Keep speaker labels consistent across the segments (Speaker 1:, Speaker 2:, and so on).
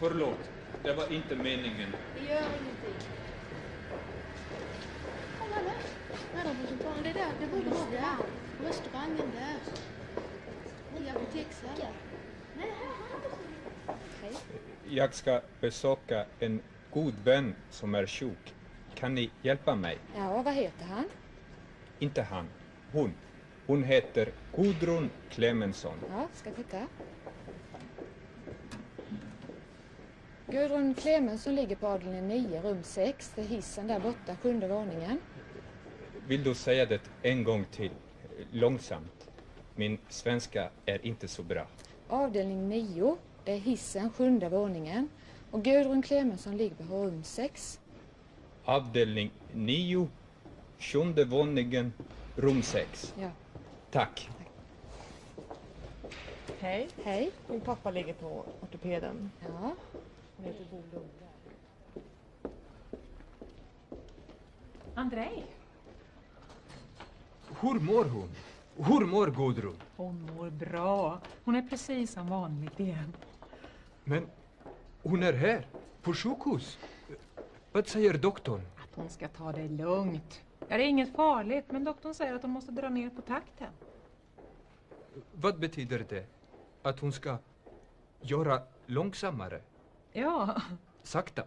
Speaker 1: Förlåt, det var inte meningen.
Speaker 2: Det gör ingenting. Kolla där. Där har vi det där. Det borde vara där. På restaurangen där. Nya butikshallen. Hej.
Speaker 1: Jag ska besöka en god vän som är sjuk. Kan ni hjälpa mig?
Speaker 3: Ja, vad heter han?
Speaker 1: Inte han. Hon. Hon heter Gudrun Clemensson.
Speaker 3: Ja, ska titta. Gudrun Clemensson ligger på avdelning 9, rum 6. Det är hissen där borta, 7:e våningen.
Speaker 1: Vill du säga det en gång till? Långsamt. Min svenska är inte så bra.
Speaker 3: Avdelning 9, det är hissen, 7:e våningen. Och Gudrun Clemensson ligger på rum 6.
Speaker 1: Avdelning 9, 7:e våningen, rum 6.
Speaker 3: Ja.
Speaker 1: Tack.
Speaker 4: Hej.
Speaker 3: Hej.
Speaker 4: Min pappa ligger på ortopeden.
Speaker 3: Ja.
Speaker 4: Han heter Bo Lundberg.
Speaker 5: Andrej.
Speaker 1: Hur mår hon? Hur mår Gudrun?
Speaker 5: Hon mår bra. Hon är precis som vanligt igen.
Speaker 1: Men hon är här, på sjukhus. Vad säger doktorn?
Speaker 5: Att hon ska ta det lugnt. Ja, det är inget farligt, men doktorn säger att hon måste dra ner på takten.
Speaker 1: Vad betyder det? Att hon ska göra långsammare?
Speaker 5: Ja.
Speaker 1: Sakta.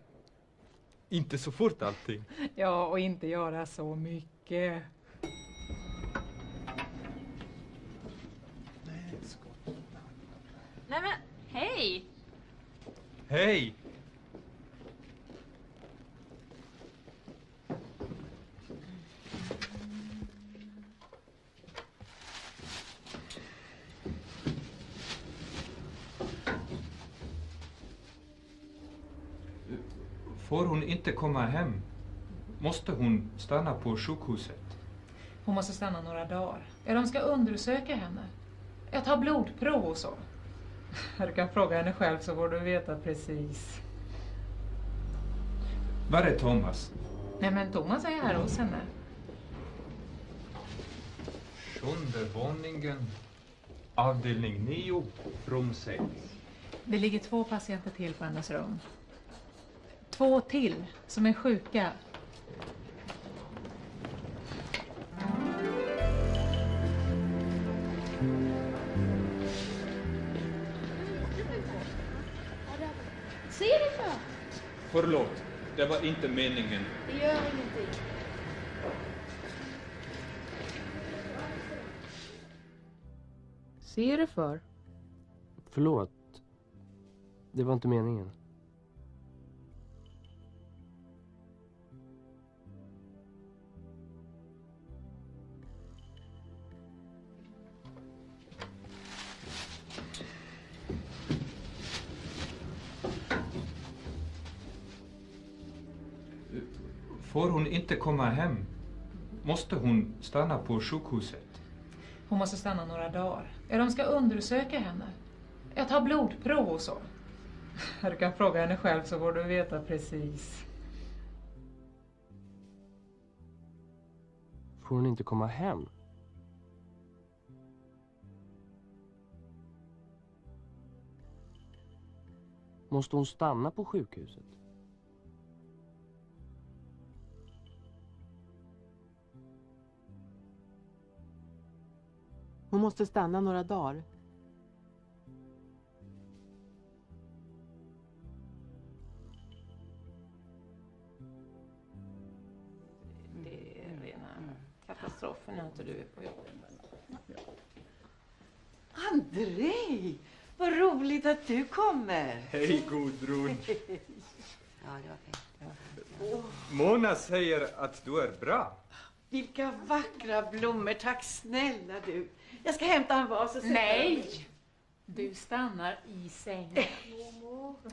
Speaker 1: Inte så fort allting.
Speaker 5: Ja, och inte göra så mycket.
Speaker 6: Nej men, hej!
Speaker 1: Hej! Får hon inte komma hem? Måste hon stanna på sjukhuset?
Speaker 5: Hon måste stanna några dagar. Ja, de ska undersöka henne. Jag tar blodprov och så. Du kan fråga henne själv så får du veta precis.
Speaker 1: Var är Thomas?
Speaker 5: Nej men Thomas är här hos henne.
Speaker 1: 7:e våningen, avdelning 9, rum 6.
Speaker 5: Det ligger 2 patienter till på hennes rum. 2 till som är sjuka.
Speaker 2: Se dig för.
Speaker 1: Förlåt, det var inte meningen.
Speaker 2: Det gör ingenting.
Speaker 4: Ser du för?
Speaker 7: Förlåt. Det var inte meningen.
Speaker 1: Får hon inte komma hem? Måste hon stanna på sjukhuset?
Speaker 5: Hon måste stanna några dagar. Ja, de ska undersöka henne. Jag tar blodprov och så. Du kan fråga henne själv så får du veta precis.
Speaker 7: Får hon inte komma hem? Måste hon stanna på sjukhuset?
Speaker 4: Hon måste stanna några dagar.
Speaker 8: Det är rena katastrofen när inte du är på jobbet.
Speaker 9: Andrej, vad roligt att du kommer.
Speaker 1: Hej Gudrun.
Speaker 9: Ja, jag
Speaker 1: Mona säger att du är bra.
Speaker 9: Vilka vackra blommor, tack snälla du. Jag ska hämta en vas och sätta
Speaker 5: Nej! Du stannar i sängen.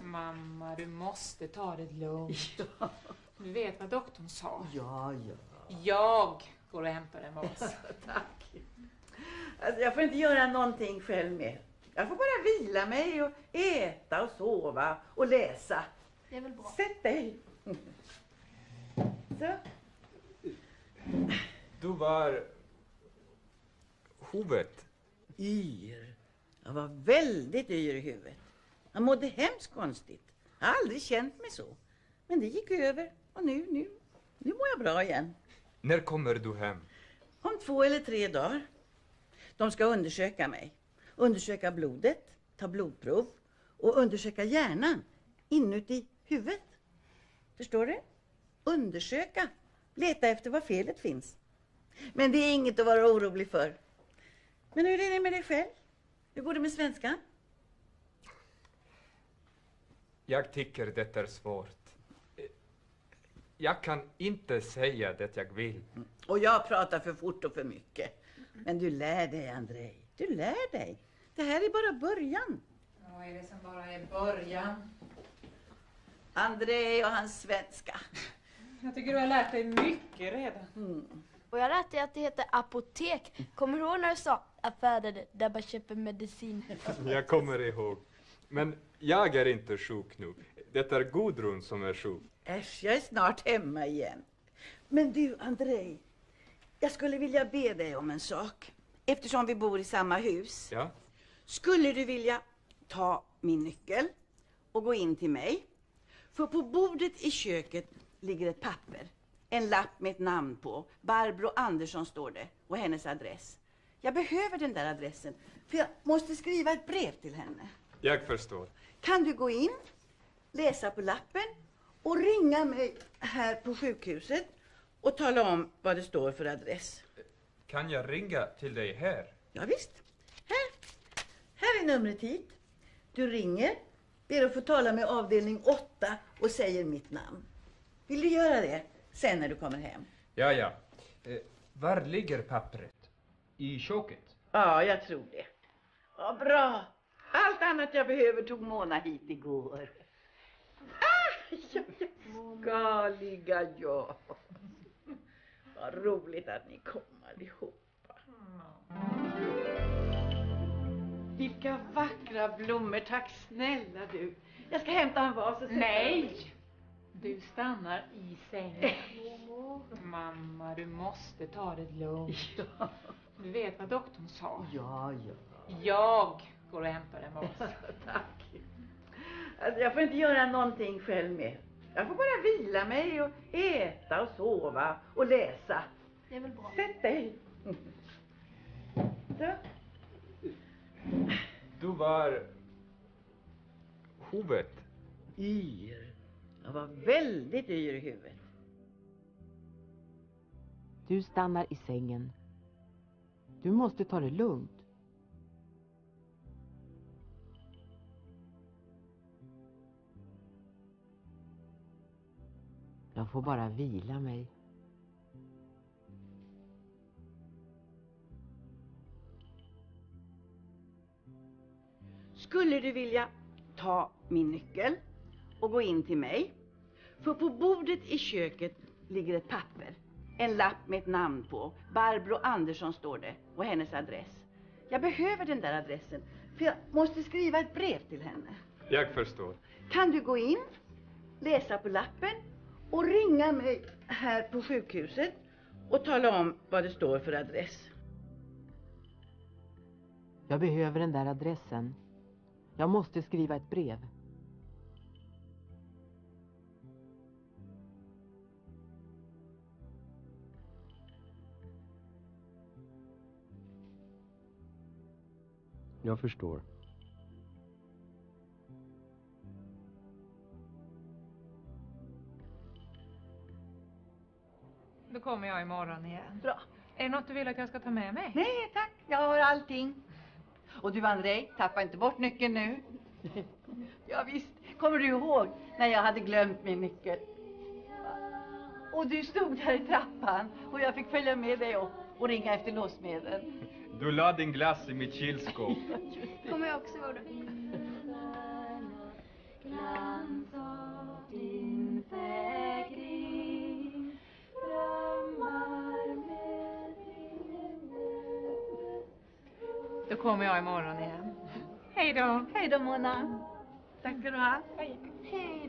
Speaker 5: Mamma, du måste ta det lugnt.
Speaker 9: Ja.
Speaker 5: Du vet vad doktorn sa.
Speaker 9: Ja.
Speaker 5: Jag går och hämtar en vas.
Speaker 9: Tack. Alltså, jag får inte göra någonting själv med. Jag får bara vila mig och äta och sova och läsa.
Speaker 2: Det är väl bra.
Speaker 9: Sätt dig. Så.
Speaker 1: Du var huvudet.
Speaker 9: Yr. Jag var väldigt yr i huvudet. Jag mådde hemskt konstigt. Jag har aldrig känt mig så. Men det gick över och nu mår jag bra igen.
Speaker 1: När kommer du hem?
Speaker 9: Om 2 eller 3 dagar. De ska undersöka mig. Undersöka blodet, ta blodprov och undersöka hjärnan inuti huvudet. Förstår du? Undersöka. Leta efter var felet finns. Men det är inget att vara orolig för. Men hur är det med dig själv? Hur går det med svenskan?
Speaker 1: Jag tycker det är svårt. Jag kan inte säga det jag vill.
Speaker 9: Och jag pratar för fort och för mycket. Men du lär dig, Andrej. Du lär dig. Det här är bara början.
Speaker 5: Vad är det som bara är början?
Speaker 9: Andrej och hans svenska.
Speaker 5: Jag tycker du har lärt dig mycket redan.
Speaker 2: Och jag har lärt dig att det heter apotek. Kommer du ihåg när du sa affärer där man köper medicin?
Speaker 1: Jag kommer ihåg. Men jag är inte sjuk nu. Det är Gudrun som är sjuk.
Speaker 9: Äsch, jag är snart hemma igen. Men du, Andrej. Jag skulle vilja be dig om en sak. Eftersom vi bor i samma hus.
Speaker 1: Ja?
Speaker 9: Skulle du vilja ta min nyckel och gå in till mig? För på bordet i köket ligger ett papper. En lapp med ett namn på. Barbro Andersson står det. Och hennes adress. Jag behöver den där adressen. För jag måste skriva ett brev till henne.
Speaker 1: Jag förstår.
Speaker 9: Kan du gå in, läsa på lappen och ringa mig här på sjukhuset och tala om vad det står för adress?
Speaker 1: Kan jag ringa till dig här?
Speaker 9: Ja, visst. Här är numret hit. Du ringer, ber att få tala med avdelning 8 och säger mitt namn. Vill du göra det sen när du kommer hem?
Speaker 1: Ja. Var ligger pappret? I köket?
Speaker 9: Ja, jag tror det. Ja, bra. Allt annat jag behöver tog Mona hit igår. Skaliga jag. Vad roligt att ni kom allihopa. Vilka vackra blommor, tack snälla du. Jag ska hämta en vas och sätta.
Speaker 5: Nej! Du stannar i sängen. Mamma, du måste ta det lugnt.
Speaker 9: Ja.
Speaker 5: Du vet vad doktorn sa.
Speaker 9: Ja.
Speaker 5: Jag går och hämtar en vas.
Speaker 9: Tack. Alltså, jag får inte göra någonting själv med. Jag får bara vila mig och äta och sova och läsa.
Speaker 2: Det är väl bra.
Speaker 9: Sätt dig. Så.
Speaker 1: Du var... huvudet.
Speaker 9: Yr. Jag var väldigt yr i huvudet.
Speaker 4: Du stannar i sängen. Du måste ta det lugnt. Jag får bara vila mig.
Speaker 9: Skulle du vilja ta min nyckel och gå in till mig? För på bordet i köket ligger ett papper. En lapp med ett namn på. Barbro Andersson står det. Och hennes adress. Jag behöver den där adressen. För jag måste skriva ett brev till henne.
Speaker 1: Jag förstår.
Speaker 9: Kan du gå in, läsa på lappen och ringa mig här på sjukhuset och tala om vad det står för adress?
Speaker 4: Jag behöver den där adressen. Jag måste skriva ett brev.
Speaker 7: Jag förstår.
Speaker 5: Då kommer jag imorgon igen.
Speaker 9: Bra.
Speaker 5: Är det något du vill att jag ska ta med mig?
Speaker 9: Nej tack, jag har allting. Och du Andrej, tappa inte bort nyckeln nu. Ja visst, kommer du ihåg när jag hade glömt min nyckel? Och du stod där i trappan och jag fick följa med dig upp och ringa efter låsmedel.
Speaker 1: Du la din glass i mitt kylskåp.
Speaker 2: Kommer jag också ihåg det.
Speaker 5: Då kommer jag imorgon igen. Hej då.
Speaker 9: Hej då Mona. Tack ska du ha.
Speaker 2: Hej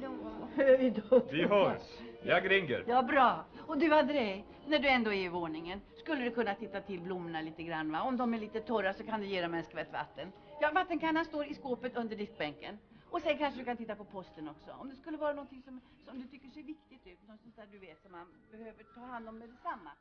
Speaker 2: då.
Speaker 9: Hej då.
Speaker 1: Vi hörs. Jag ringer.
Speaker 9: Ja bra. Och du Andrej, när du ändå är i våningen, skulle du kunna titta till blommorna lite grann va? Om de är lite torra så kan du ge dem en skvätt vatten. Ja, vattenkannan står i skåpet under diskbänken. Och sen kanske du kan titta på posten också. Om det skulle vara någonting som du tycker ser viktigt ut. Något sånt där du vet som man behöver ta hand om med detsamma.